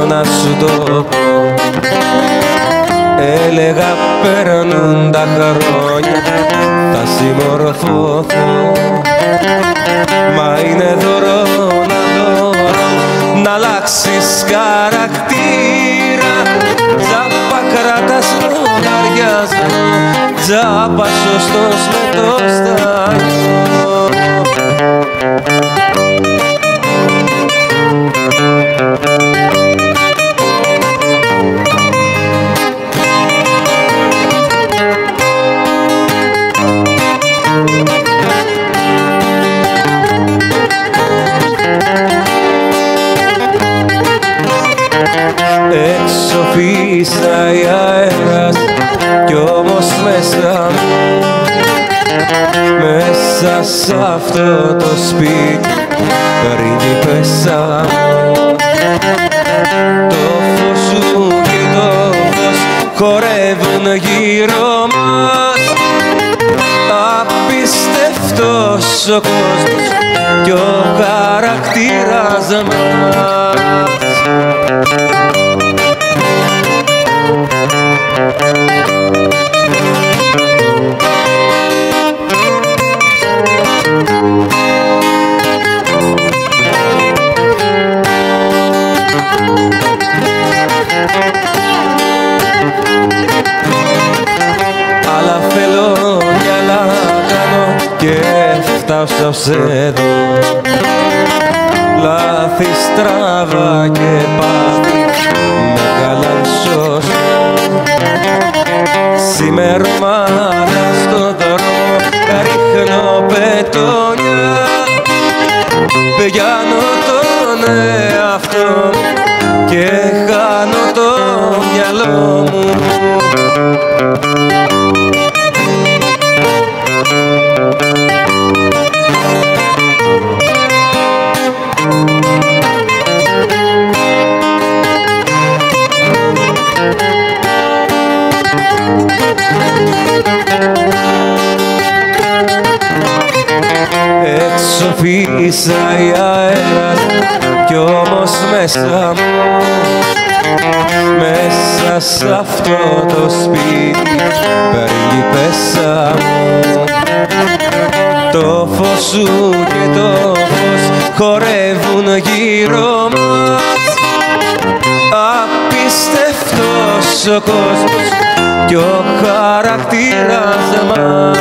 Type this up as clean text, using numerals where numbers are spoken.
να σου το πω. Έλεγα περνούν τα χρόνια, θα συμμορφωθώ. Μα είναι δώρο να αλλάξεις χαρακτήρα. Τζάπα κρατάς λογαριασμό, τζάπα σωστός με το στάνιο. Έξω φύσαει αέρας κι όμως μέσα μου, μέσα σ' αυτό το σπίτι πριγκίπεσσα μου. Το φως σου και το φως χορεύουν γύρω μας. Απίστευτος ο κόσμος κι ο χαρακτήρας μας. Αλλά θέλω κι άλλα κάνω και φτάσω σε εδώ. Λάθη, στραβά και πάθη μεγάλαν σωστό. Σημερώματα στον δρόμο ρίχνω πετόνια. Πηγαίνω τον εαυτό και χάνω το μυαλό μου. Έξω φύσαει αέρας κι όμως μέσα μου, μέσα σ' αυτό το σπίτι πριγκίπεσσα μου. Το φως σου και το φως χορεύουν γύρω μας. Απίστευτος ο κόσμος κι ο χαρακτήρας μας.